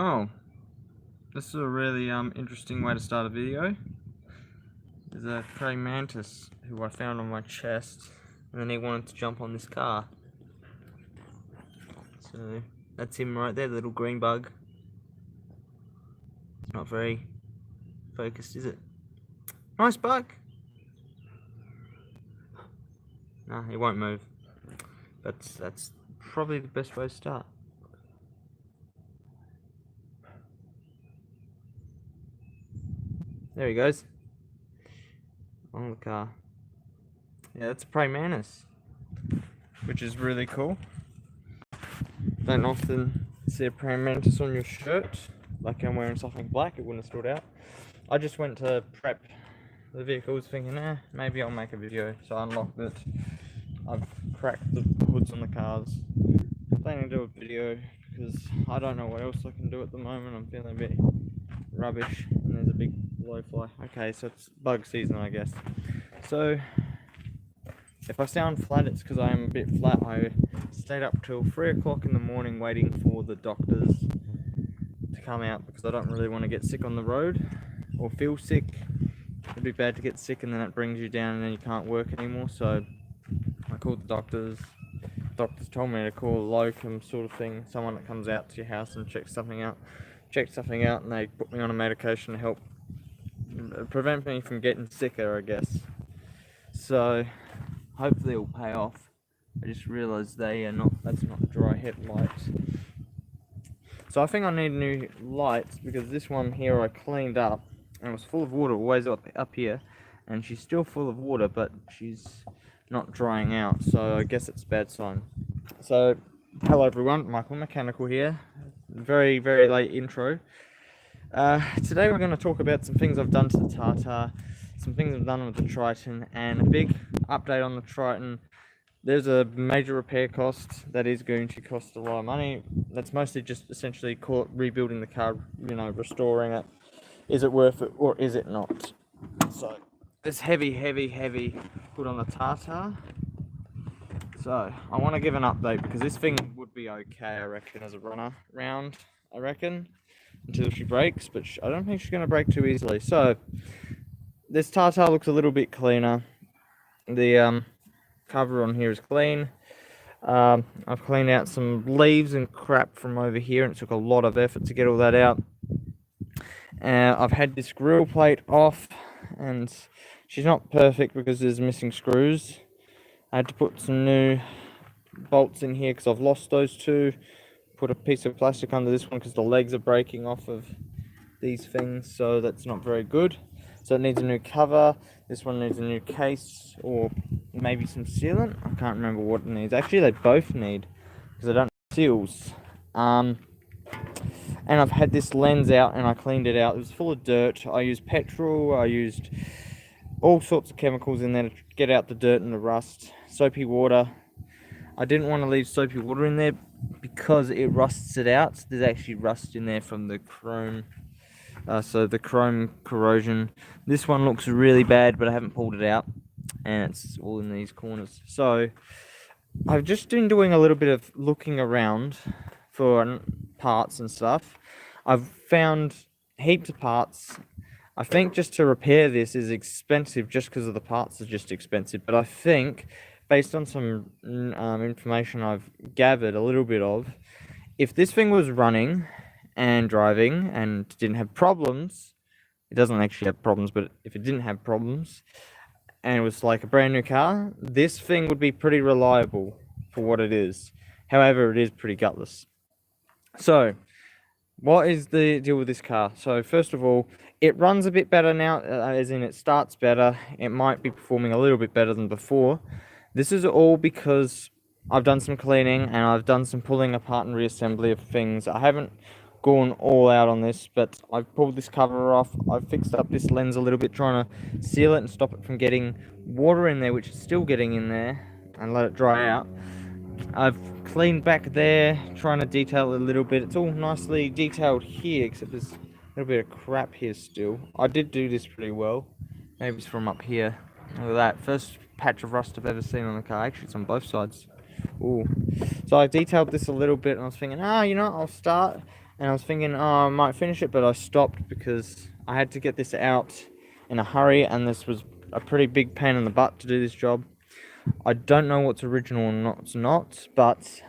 Oh, this is a really interesting way to start a video. There's a Praymantis who I found on my chest, and then he wanted to jump on this car. So that's him right there, the little green bug. It's not very focused, is it? Nice bug. Nah, he won't move. But that's probably the best way to start. There he goes. On the car. Yeah, that's a Praymantis, which is really cool. Don't often see a Praymantis on your shirt. Like I'm wearing something black, it wouldn't have stood out. I just went to prep the vehicles thinking, maybe I'll make a video. So I unlocked it. I've cracked the hoods on the cars. I'm planning to do a video because I don't know what else I can do at the moment. I'm feeling a bit rubbish and there's a big blowfly. Okay, so it's bug season, I guess. So if I sound flat, it's because I am a bit flat. I stayed up till 3 o'clock in the morning waiting for the doctors to come out because I don't really want to get sick on the road or feel sick. It'd be bad to get sick and then it brings you down and then you can't work anymore. So I called the doctors. Doctors told me to call a locum sort of thing, someone that comes out to your house and checks something out, and they put me on a medication to help prevent me from getting sicker, I guess. So hopefully it'll pay off. I just realised that's not dry headlights. So I think I need new lights because this one here I cleaned up and it was full of water always up here, and she's still full of water but she's not drying out, so I guess it's a bad sign. So hello everyone, Michael Mechanical here. Very late intro. Today we're going to talk about some things I've done to the Tata, some things I've done with the Triton, and a big update on the Triton. There's a major repair cost that is going to cost a lot of money. That's mostly just essentially rebuilding the car, restoring it. Is it worth it or is it not? So it's heavy put on the Tata. So I want to give an update because this thing would be okay, I reckon, as a runner round, I reckon, until she breaks, but I don't think she's going to break too easily. So this Tata looks a little bit cleaner. The cover on here is clean. I've cleaned out some leaves and crap from over here, and it took a lot of effort to get all that out. I've had this grill plate off, and she's not perfect because there's missing screws. I had to put some new bolts in here because I've lost those two. Put a piece of plastic under this one because the legs are breaking off of these things, so that's not very good. So it needs a new cover. This one needs a new case or maybe some sealant. I can't remember what it needs. Actually, they both need because I don't have seals. And I've had this lens out and I cleaned it out. It was full of dirt. I used petrol. I used all sorts of chemicals in there to get out the dirt and the rust. Soapy water. I didn't want to leave soapy water in there because it rusts it out. There's actually rust in there from the chrome. So the chrome corrosion. This one looks really bad, but I haven't pulled it out. And it's all in these corners. So I've just been doing a little bit of looking around for parts and stuff. I've found heaps of parts. I think just to repair this is expensive just because of the parts are just expensive. But I think, based on some information I've gathered a little bit of, if this thing was running and driving and didn't have problems, it doesn't actually have problems, but if it didn't have problems and it was like a brand new car, this thing would be pretty reliable for what it is. However, it is pretty gutless. So what is the deal with this car? So first of all, it runs a bit better now, as in it starts better. It might be performing a little bit better than before. This is all because I've done some cleaning and I've done some pulling apart and reassembly of things. I haven't gone all out on this, but I've pulled this cover off. I've fixed up this lens a little bit, trying to seal it and stop it from getting water in there, which is still getting in there, and let it dry out. I've cleaned back there, trying to detail it a little bit. It's all nicely detailed here, except there's a little bit of crap here still. I did do this pretty well. Maybe it's from up here. Look at that. First patch of rust I've ever seen on the car. Actually, it's on both sides. Ooh. So I detailed this a little bit, and I was thinking, I'll start and I was thinking, oh, I might finish it, but I stopped because I had to get this out in a hurry, and this was a pretty big pain in the butt to do this job. I don't know what's original and what's not, but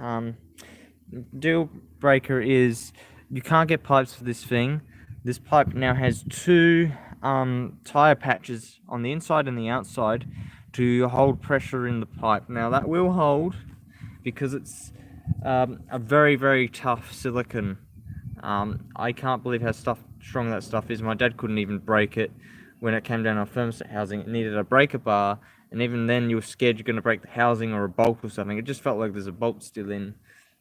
deal breaker is you can't get pipes for this thing. This pipe now has two tire patches on the inside and the outside to hold pressure in the pipe. Now that will hold because it's a very, very tough silicon. I can't believe how strong that stuff is. My dad couldn't even break it when it came down on thermostat housing. It needed a breaker bar, and even then you were scared you're going to break the housing or a bolt or something. It just felt like there's a bolt still in,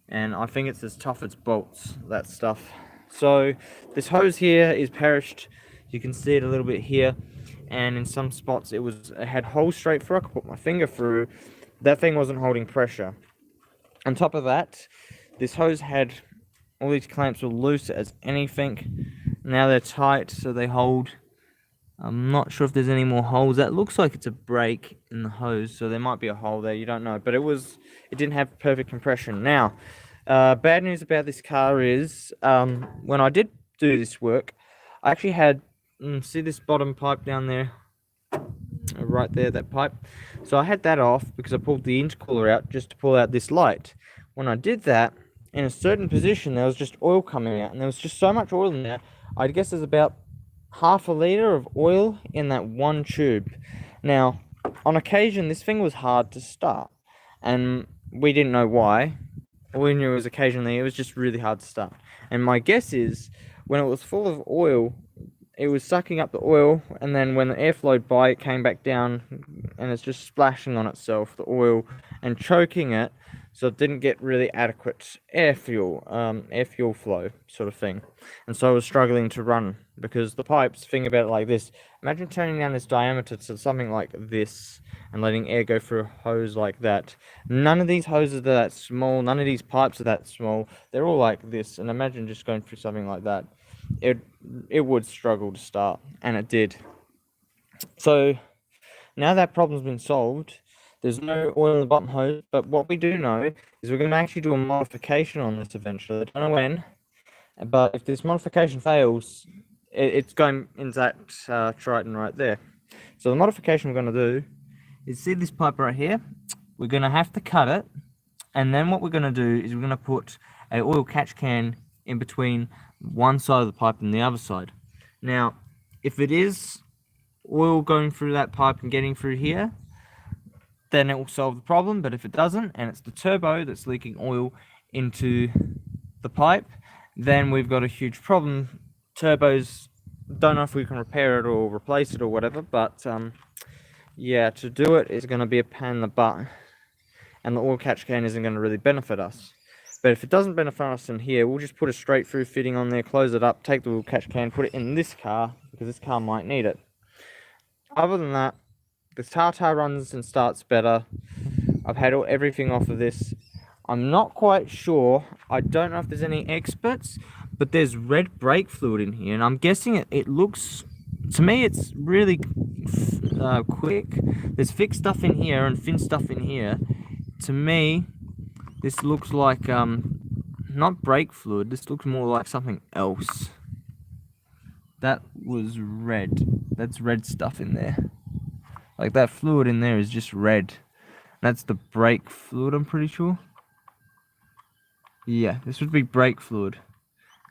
and I think it's as tough as bolts, that stuff. So this hose here is perished. You can see it a little bit here, and in some spots it had holes straight through. I could put my finger through. That thing wasn't holding pressure. On top of that, this hose had all these clamps were loose as anything. Now they're tight, so they hold. I'm not sure if there's any more holes. That looks like it's a break in the hose, so there might be a hole there. You don't know, but it didn't have perfect compression. Now, bad news about this car is when I did do this work, I actually had see this bottom pipe down there, right there, that pipe. So I had that off because I pulled the intercooler out just to pull out this light. When I did that, in a certain position, there was just oil coming out, and there was just so much oil in there. I guess there's about half a litre of oil in that one tube. Now, on occasion, this thing was hard to start, and we didn't know why. All we knew was occasionally it was just really hard to start. And my guess is, when it was full of oil, it was sucking up the oil, and then when the air flowed by, it came back down, and it's just splashing on itself, the oil, and choking it, so it didn't get really adequate air fuel flow, sort of thing. And so I was struggling to run, because the pipes, think about it like this. Imagine turning down this diameter to something like this, and letting air go through a hose like that. None of these hoses are that small, none of these pipes are that small. They're all like this, and imagine just going through something like that. It would struggle to start, and it did. So now that problem's been solved, there's no oil in the bottom hose, but what we do know is we're going to actually do a modification on this eventually. I don't know when, but if this modification fails, it's going into that Triton right there. So the modification we're going to do is, see this pipe right here? We're going to have to cut it, and then what we're going to do is we're going to put a oil catch can in between one side of the pipe and the other side. Now, if it is oil going through that pipe and getting through here, then it will solve the problem. But if it doesn't, and it's the turbo that's leaking oil into the pipe, then we've got a huge problem. Turbos, don't know if we can repair it or replace it or whatever, but yeah, to do it is going to be a pain in the butt, and the oil catch can isn't going to really benefit us. But if it doesn't benefit us in here, we'll just put a straight through fitting on there, close it up, take the oil catch can, put it in this car, because this car might need it. Other than that, the Tata runs and starts better. I've had everything off of this. I'm not quite sure. I don't know if there's any experts, but there's red brake fluid in here, and I'm guessing it looks, to me, it's really quick. There's thick stuff in here and thin stuff in here. To me, this looks like not brake fluid. This looks more like something else. That was red. That's red stuff in there. Like, that fluid in there is just red. That's the brake fluid, I'm pretty sure. Yeah, this would be brake fluid.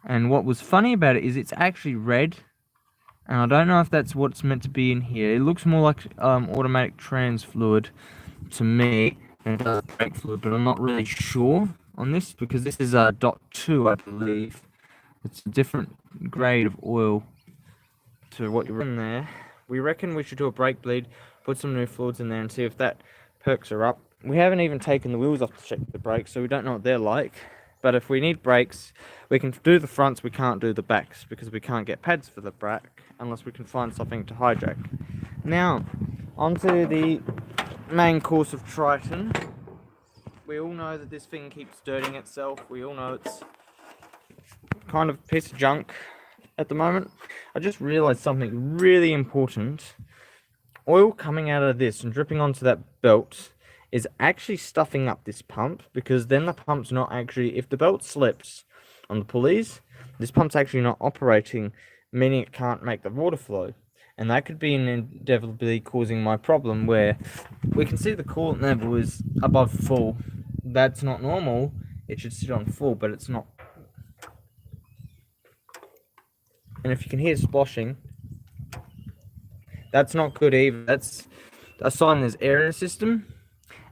And what was funny about it is it's actually red. And I don't know if that's what's meant to be in here. It looks more like automatic trans fluid to me than it does brake fluid, but I'm not really sure on this, because this is a .2, I believe. It's a different grade of oil to what you're in there. We reckon we should do a brake bleed, put some new fluids in there, and see if that perks her up. We haven't even taken the wheels off to check the brakes, so we don't know what they're like. But if we need brakes, we can do the fronts, we can't do the backs, because we can't get pads for the back unless we can find something to hijack. Now, onto the main course of Triton. We all know that this thing keeps dirtying itself. We all know it's kind of a piece of junk at the moment. I just realized something really important. Oil coming out of this and dripping onto that belt is actually stuffing up this pump, because then the pump's not actually, if the belt slips on the pulleys, this pump's actually not operating, meaning it can't make the water flow. And that could be inevitably causing my problem, where we can see the coolant level is above full. That's not normal. It should sit on full, but it's not. And if you can hear splashing, that's not good either. That's a sign there's air in the system,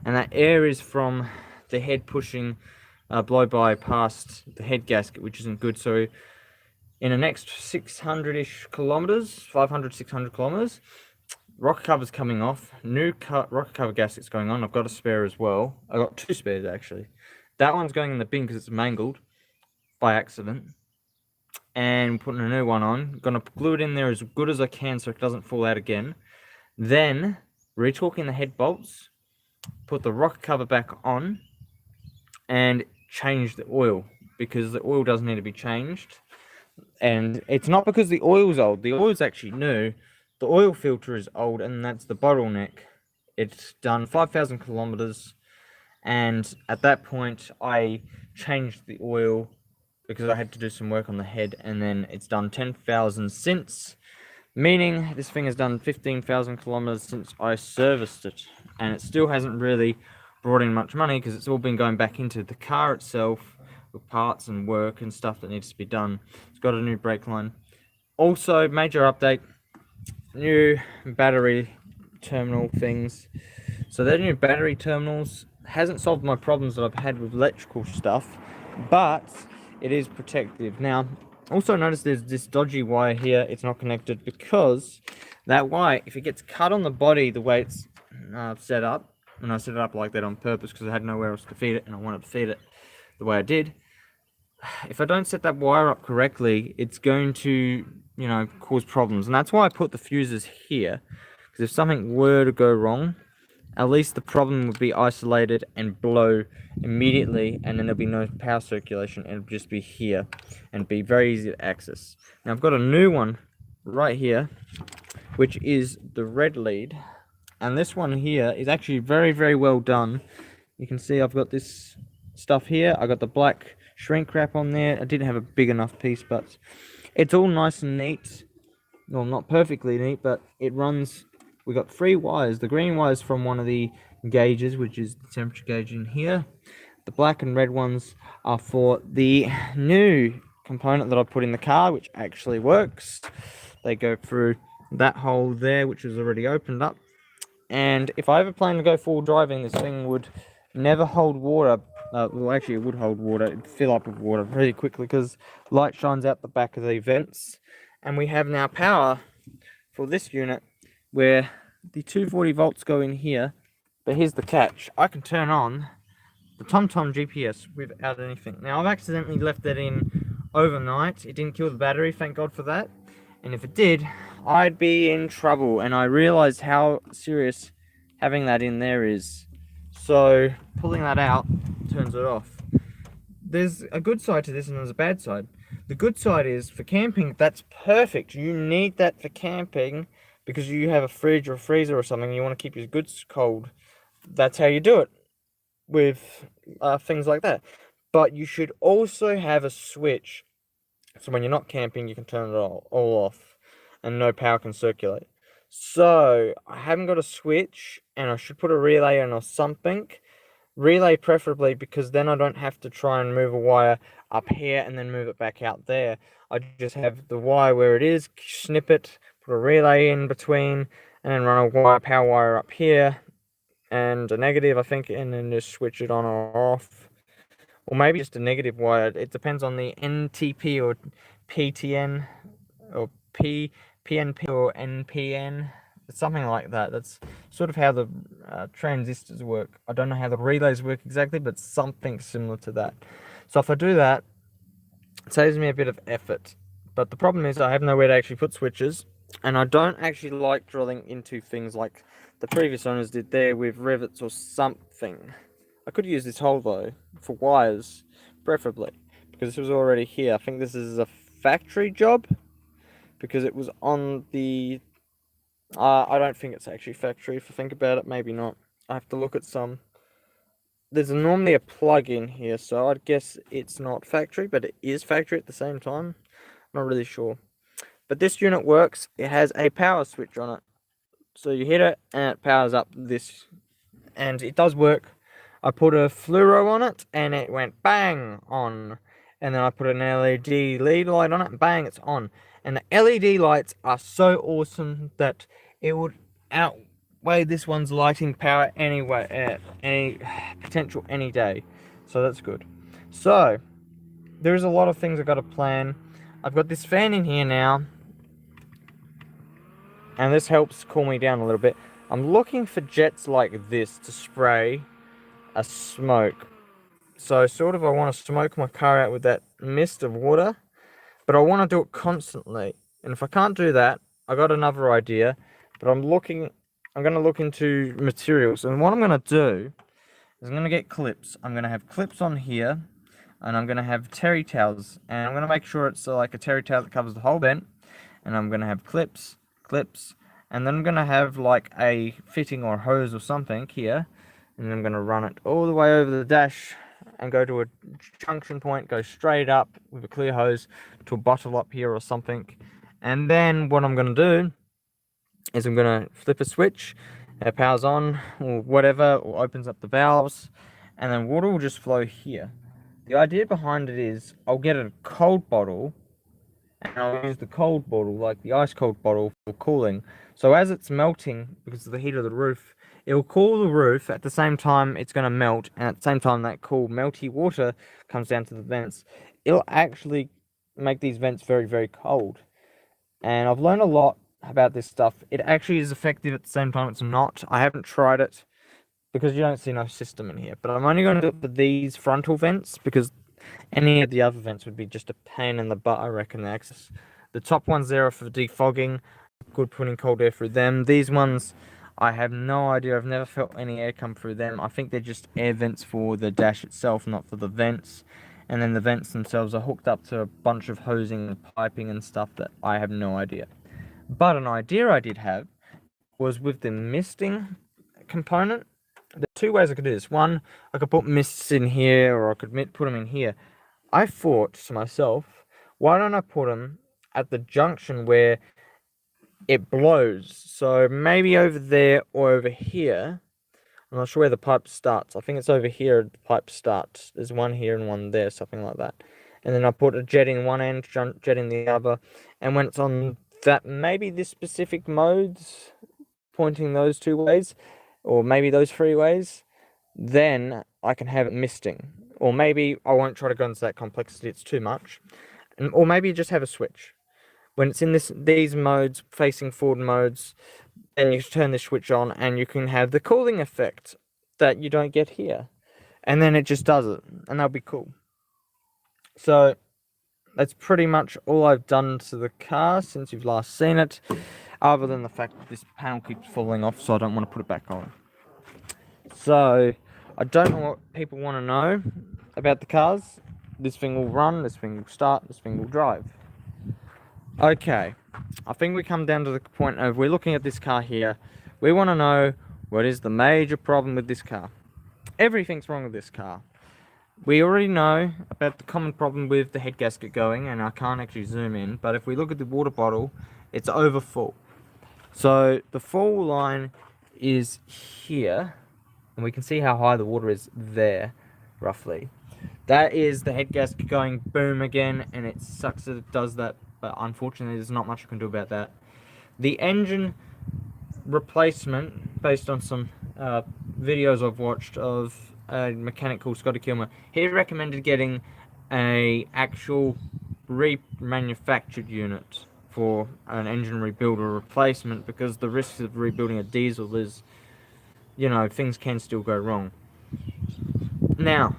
and that air is from the head pushing blow-by past the head gasket, which isn't good. So in the next 600-ish kilometers, 500, 600 kilometers, rocker cover's coming off, new rocker cover gasket's going on. I've got a spare as well. I got 2 spares actually. That one's going in the bin because it's mangled by accident, and putting a new one on. Gonna glue it in there as good as I can so it doesn't fall out again. Then retorquing the head bolts, put the rocker cover back on, and change the oil, because the oil does need to be changed. And it's not because the oil's old. The oil's actually new. The oil filter is old, and that's the bottleneck. It's done 5,000 kilometers, and at that point I changed the oil because I had to do some work on the head, and then it's done 10,000 since, meaning this thing has done 15,000 kilometers since I serviced it, and it still hasn't really brought in much money because it's all been going back into the car itself with parts and work and stuff that needs to be done. It's got a new brake line. Also, major update, new battery terminal things. So their new battery terminals hasn't solved my problems that I've had with electrical stuff, but it is protective. Now, also notice there's this dodgy wire here. It's not connected because that wire, if it gets cut on the body the way it's set up, and I set it up like that on purpose because I had nowhere else to feed it, and I wanted to feed it the way I did. If I don't set that wire up correctly, it's going to, cause problems. And that's why I put the fuses here, because if something were to go wrong, at least the problem would be isolated and blow immediately, and then there'll be no power circulation. It'll just be here and be very easy to access. Now I've got a new one right here, which is the red lead, and this one here is actually very, very well done. You can see I've got this stuff here. I got the black shrink wrap on there. I didn't have a big enough piece, but it's all nice and neat. Well, not perfectly neat, but it runs. We got 3 wires. The green wires from one of the gauges, which is the temperature gauge in here. The black and red ones are for the new component that I put in the car, which actually works. They go through that hole there, which is already opened up. And if I ever plan to go full driving, this thing would never hold water. Well, actually, it would hold water. It'd fill up with water very quickly because light shines out the back of the vents. And we have now power for this unit where the 240 volts go in here. But here's the catch. I can turn on the TomTom GPS without anything. Now, I've accidentally left that in overnight. It didn't kill the battery, thank God for that. And if it did, I'd be in trouble. And I realized how serious having that in there is. So pulling that out turns it off. There's a good side to this and there's a bad side. The good side is for camping, that's perfect. You need that for camping because you have a fridge or a freezer or something. You want to keep your goods cold. That's how you do it with things like that. But you should also have a switch. So when you're not camping, you can turn it all off and no power can circulate. So I haven't got a switch, and I should put a relay in or something. Relay preferably, because then I don't have to try and move a wire up here and then move it back out there. I just have the wire where it is, snip it, put a relay in between, and then run a power wire up here and a negative, I think, and then just switch it on or off. Or maybe just a negative wire. It depends on the NTP or PTN or PNP or NPN. Something like that. That's sort of how the transistors work. I don't know how the relays work exactly, but something similar to that. So if I do that, it saves me a bit of effort. But the problem is I have nowhere to actually put switches, and I don't actually like drilling into things like the previous owners did there with rivets or something. I could use this hole though for wires, preferably, because this was already here. I think this is a factory job because it was on the. I don't think it's actually factory. If I think about it, maybe not. I have to look at some there's normally a plug in here, so I'd guess it's not factory, but it is factory at the same time. Not really sure. But this unit works. It has a power switch on it. So you hit it and it powers up this. And it does work. I put a fluoro on it and it went bang on. And then I put an LED lead light on it and bang, it's on. And the LED lights are so awesome that it would outweigh this one's lighting power anyway, any potential any day. So that's good. So there's a lot of things I've got to plan. I've got this fan in here now, and this helps cool me down a little bit. I'm looking for jets like this to spray a smoke. So sort of I want to smoke my car out with that mist of water, but I want to do it constantly. And if I can't do that, I got another idea, but I'm going to look into materials. And what I'm going to do is I'm going to get clips. I'm going to have clips on here, and I'm going to have terry towels, and I'm going to make sure it's like a terry towel that covers the whole vent. And I'm going to have clips, and then I'm going to have like a fitting or hose or something here, and I'm going to run it all the way over the dash and go to a junction point, go straight up with a clear hose to a bottle up here or something. And then what I'm going to do is I'm going to flip a switch, it powers on or whatever, or opens up the valves, and then water will just flow here. The idea behind it is I'll get a cold bottle, and I'll use the cold bottle, like the ice cold bottle, for cooling. So as it's melting, because of the heat of the roof, it will cool the roof. At the same time, it's going to melt, and at the same time, that cool, melty water comes down to the vents. It'll actually make these vents very, very cold. And I've learned a lot about this stuff. It actually is effective at the same time it's not. I haven't tried it because you don't see no system in here. But I'm only going to do it for these frontal vents because any of the other vents would be just a pain in the butt, I reckon. The top ones there are for defogging. Good putting cold air through them. These ones, I have no idea. I've never felt any air come through them. I think they're just air vents for the dash itself, not for the vents. And then the vents themselves are hooked up to a bunch of hosing and piping and stuff that I have no idea. But an idea I did have was with the misting component. There's two ways I could do this. One, I could put mists in here, or I could put them in here. I thought to myself, why don't I put them at the junction where it blows? So maybe over there or over here. I'm not sure where the pipe starts. I think it's over here the pipe starts. There's one here and one there, something like that. And then I put a jet in one end, jet in the other. And when it's on that, maybe this specific modes, pointing those two ways, or maybe those three ways, then I can have it misting. Or maybe I won't try to go into that complexity, it's too much. Or maybe just have a switch. When it's in these modes, facing forward modes, then you turn the switch on and you can have the cooling effect that you don't get here. And then it just does it, and that'll be cool. So that's pretty much all I've done to the car since you've last seen it, other than the fact that this panel keeps falling off, so I don't want to put it back on. So I don't know what people want to know about the cars. This thing will run, this thing will start, this thing will drive. Okay, I think we come down to the point of we're looking at this car here. We want to know what is the major problem with this car. Everything's wrong with this car. We already know about the common problem with the head gasket going, and I can't actually zoom in, but if we look at the water bottle, it's over full. So the full line is here, and we can see how high the water is there, roughly. That is the head gasket going boom again, and it sucks that it does that, but unfortunately there's not much I can do about that. The engine replacement, based on some videos I've watched of a mechanic called Scotty Kilmer, he recommended getting a actual remanufactured unit for an engine rebuild or replacement, because the risks of rebuilding a diesel is, you know, things can still go wrong. Now,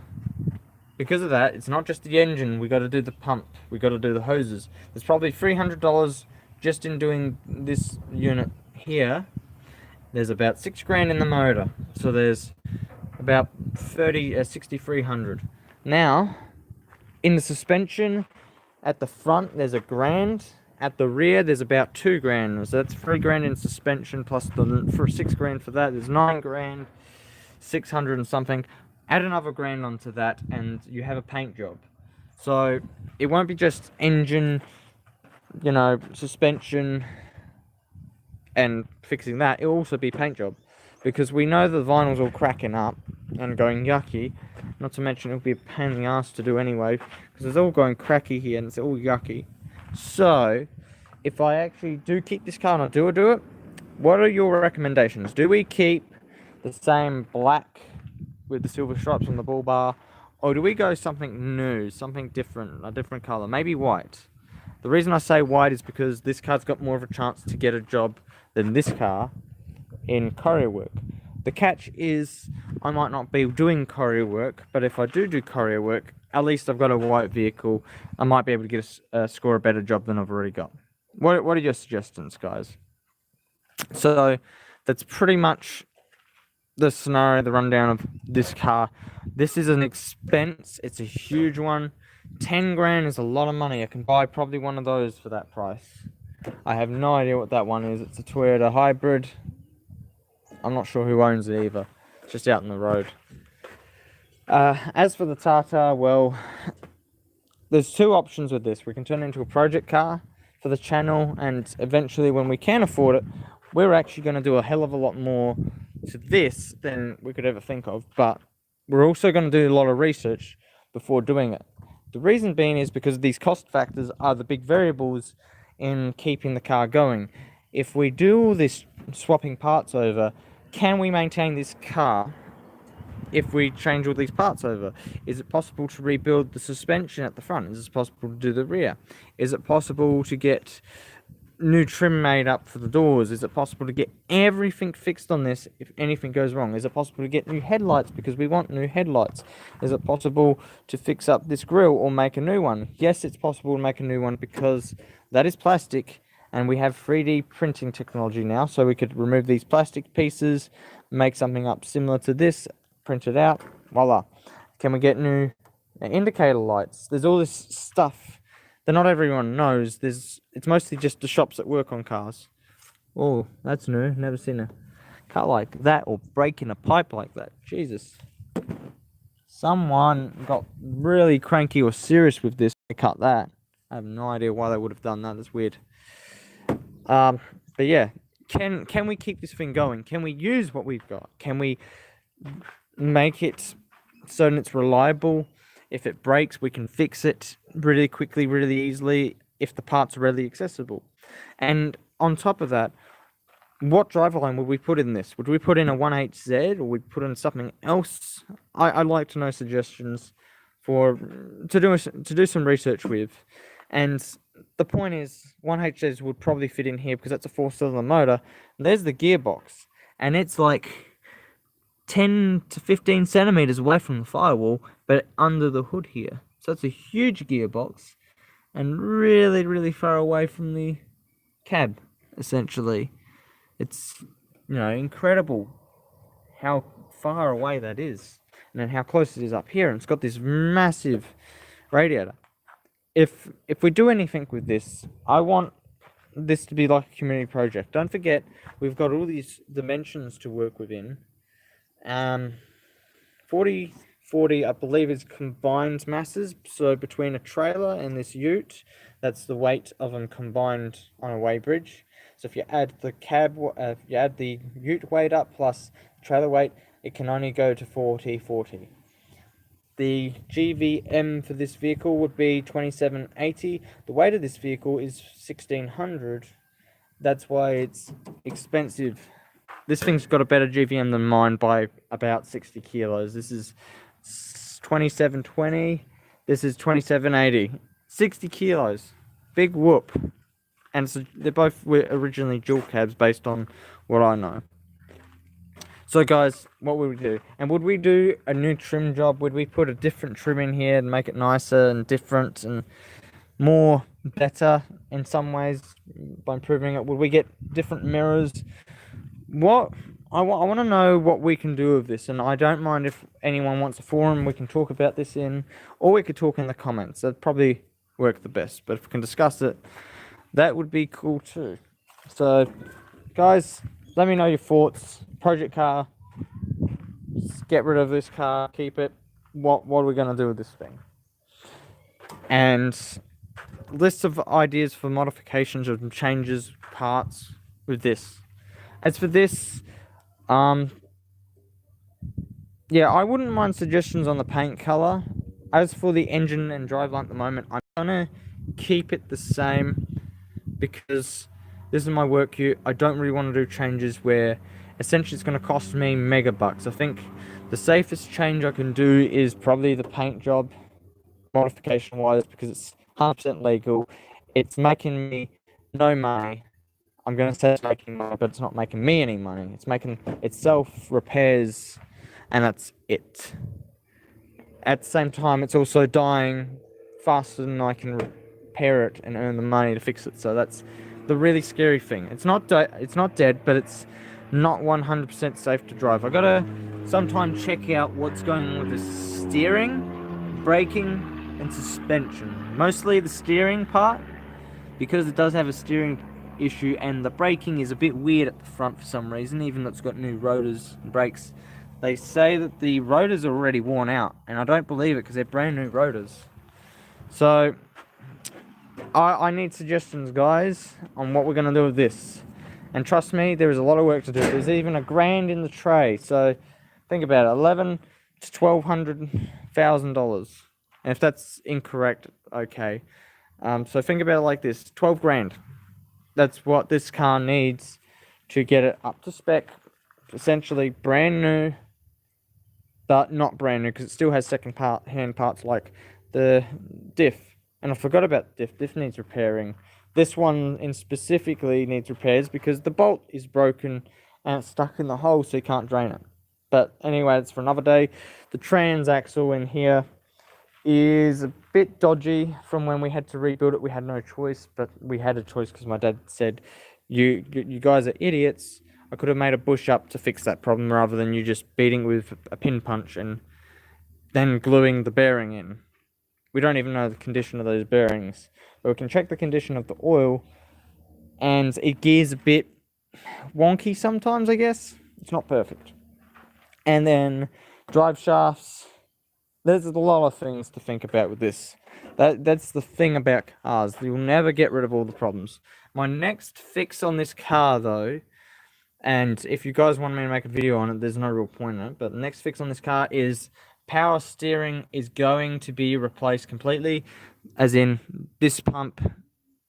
because of that, it's not just the engine, we got to do the pump, we got to do the hoses. There's probably $300 just in doing this unit here. There's about $6,000 in the motor, so there's about 6,300. Now, in the suspension, at the front there's $1,000. At the rear there's about $2,000. So that's $3,000 in suspension plus for $6,000 for that. There's $9,000, 600 and something. add another grand onto that, and you have a paint job. So it won't be just engine, you know, suspension and fixing that. It'll also be paint job, because we know the vinyl's all cracking up and going yucky. Not to mention it'll be a pain in the ass to do anyway, because it's all going cracky here and it's all yucky. So if I actually do keep this car and I do it, what are your recommendations? Do we keep the same black with the silver stripes on the bull bar, or do we go something new, something different, a different color, maybe white? The reason I say white is because this car's got more of a chance to get a job than this car in courier work. The catch is I might not be doing courier work, but if I do courier work, at least I've got a white vehicle. I might be able to get score a better job than I've already got. What are your suggestions, guys? So that's pretty much the scenario, the rundown of this car. This is an expense. It's a huge one. 10 grand is a lot of money. I can buy probably one of those for that price. I have no idea what that one is. It's a Toyota hybrid. I'm not sure who owns it either. It's just out in the road. As for the Tata, well, there's two options with this. We can turn it into a project car for the channel, and eventually when we can afford it, we're actually going to do a hell of a lot more to this than we could ever think of. But we're also going to do a lot of research before doing it. The reason being is because these cost factors are the big variables in keeping the car going. If we do all this swapping parts over, can we maintain this car if we change all these parts over? Is it possible to rebuild the suspension at the front? Is it possible to do the rear? Is it possible to get new trim made up for the doors? Is it possible to get everything fixed on this if anything goes wrong? Is it possible to get new headlights because we want new headlights? Is it possible to fix up this grille or make a new one? Yes, it's possible to make a new one because that is plastic, and we have 3D printing technology now, so we could remove these plastic pieces, make something up similar to this, print it out, voila. Can we get new indicator lights? There's all this stuff that not everyone knows. It's mostly just the shops that work on cars. Oh, that's new. Never seen a car like that or breaking a pipe like that. Jesus. Someone got really cranky or serious with this to cut that. I have no idea why they would have done that. That's weird. But yeah, can we keep this thing going? Can we use what we've got? Can we make it so that it's reliable? If it breaks, we can fix it really quickly, really easily, if the parts are readily accessible. And on top of that, what driveline would we put in this? Would we put in a 1HZ, or would we put in something else? I'd like to know suggestions to do some research with. And the point is, 1HZ would probably fit in here because that's a 4-cylinder motor. There's the gearbox, and it's like 10 to 15 centimeters away from the firewall, but under the hood here. So it's a huge gearbox and really, really far away from the cab, essentially. It's, incredible how far away that is, and then how close it is up here. And it's got this massive radiator. If we do anything with this, I want this to be like a community project. Don't forget, we've got all these dimensions to work within. 40, I believe, is combined masses. So between a trailer and this ute, that's the weight of them combined on a weigh bridge. So if you add the if you add the ute weight up plus trailer weight, it can only go to 40. The GVM for this vehicle would be 2780. The weight of this vehicle is 1600. That's why it's expensive. This thing's got a better GVM than mine by about 60 kilos. This is 2720. This is 2780. 60 kilos. Big whoop. And so they both were originally dual cabs based on what I know. So guys, what would we do? And would we do a new trim job? Would we put a different trim in here and make it nicer and different and more better in some ways by improving it? Would we get different mirrors? What I want to know what we can do with this, and I don't mind if anyone wants a forum we can talk about this in, or we could talk in the comments. That'd probably work the best, but if we can discuss it, that would be cool too. So guys, let me know your thoughts. Project car, get rid of this car, keep it. What are we going to do with this thing? And lists of ideas for modifications of changes, parts with this. As for this, yeah, I wouldn't mind suggestions on the paint color. As for the engine and driveline at the moment, I'm gonna keep it the same because this is my work queue. I don't really want to do changes where essentially it's going to cost me mega bucks. I think the safest change I can do is probably the paint job, modification wise, because it's 100% legal. It's making me no money. I'm going to say it's making money, but it's not making me any money. It's making itself repairs, and that's it. At the same time, it's also dying faster than I can repair it and earn the money to fix it. So that's the really scary thing. It's not dead, but it's not 100% safe to drive. I gotta sometime check out what's going on with the steering, braking, and suspension. Mostly the steering part, because it does have a steering issue, and the braking is a bit weird at the front for some reason, even though it's got new rotors and brakes. They say that the rotors are already worn out, and I don't believe it because they're brand new rotors. So I need suggestions, guys, on what we're going to do with this. And trust me, there is a lot of work to do. There's even $1,000 in the tray. So think about it, $1,100 to $1,200,000. And if that's incorrect, okay. So think about it like this: $12,000. That's what this car needs to get it up to spec. Essentially brand new, but not brand new because it still has second-hand parts like the diff. And I forgot about the diff. Diff needs repairing. This one in specifically needs repairs because the bolt is broken and it's stuck in the hole, so you can't drain it. But anyway, it's for another day. The transaxle in here is a bit dodgy from when we had to rebuild it. We had no choice, but we had a choice because my dad said, you guys are idiots. I could have made a bush up to fix that problem rather than you just beating with a pin punch and then gluing the bearing in. We don't even know the condition of those bearings, but we can check the condition of the oil, and it gears a bit wonky sometimes, I guess. It's not perfect. And then drive shafts. There's a lot of things to think about with this. That's the thing about cars. You'll never get rid of all the problems. My next fix on this car, though, and if you guys want me to make a video on it, there's no real point in it, but the next fix on this car is power steering is going to be replaced completely, as in this pump,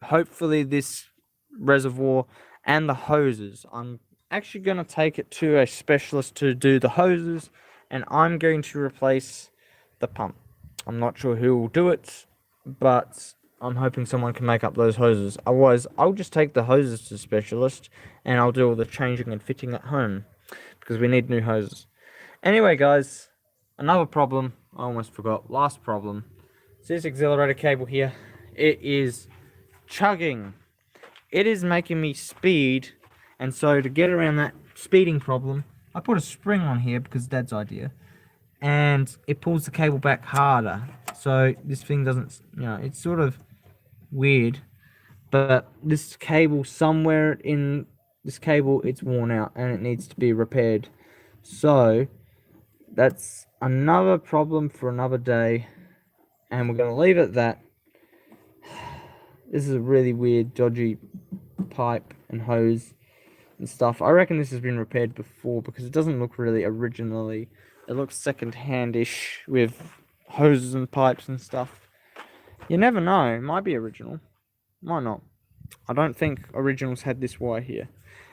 hopefully this reservoir, and the hoses. I'm actually going to take it to a specialist to do the hoses, and I'm going to replace the pump. I'm not sure who will do it, but I'm hoping someone can make up those hoses. Otherwise, I'll just take the hoses to the specialist, and I'll do all the changing and fitting at home, because we need new hoses. Anyway, guys, another problem, I almost forgot, last problem. So this accelerator cable here, it is chugging. It is making me speed, and so to get around that speeding problem, I put a spring on here because Dad's idea, and it pulls the cable back harder. So this thing doesn't, it's sort of weird, but this cable, somewhere in this cable, it's worn out and it needs to be repaired. So that's another problem for another day, and we're going to leave it at that. This is a really weird, dodgy pipe and hose and stuff. I reckon this has been repaired before because it doesn't look really originally. It looks second-hand-ish with hoses and pipes and stuff. You never know. It might be original. Might not. I don't think originals had this wire here.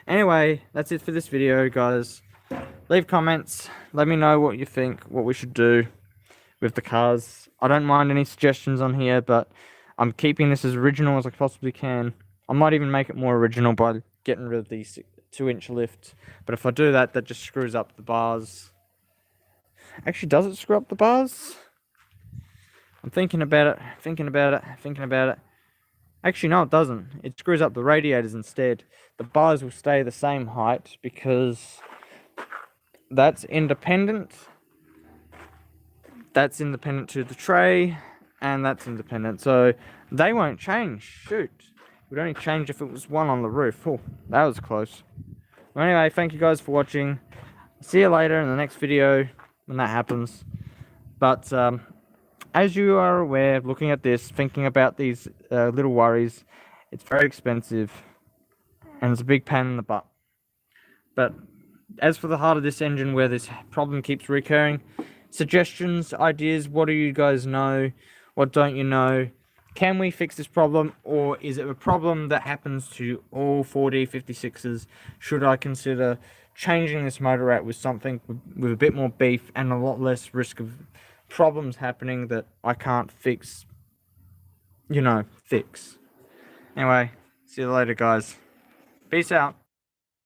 Anyway, that's it for this video, guys. Leave comments. Let me know what you think, what we should do with the cars. I don't mind any suggestions on here, but I'm keeping this as original as I possibly can. I might even make it more original by getting rid of the 2-inch lift. But if I do that, that just screws up the bars. Actually, does it screw up the bars? I'm thinking about it. Actually, no, it doesn't. It screws up the radiators instead. The bars will stay the same height because that's independent. That's independent to the tray, and that's independent. So they won't change. Shoot. It would only change if it was one on the roof. Oh, that was close. Well, anyway, thank you guys for watching. See you later in the next video when that happens. But as you are aware, looking at this, thinking about these little worries, it's very expensive and it's a big pain in the butt. But as for the heart of this engine where this problem keeps recurring, suggestions, ideas, what do you guys know? What don't you know? Can we fix this problem, or is it a problem that happens to all 4D56s? Should I consider changing this motor out with something with a bit more beef and a lot less risk of problems happening that I can't fix? Fix. Anyway, see you later, guys. Peace out.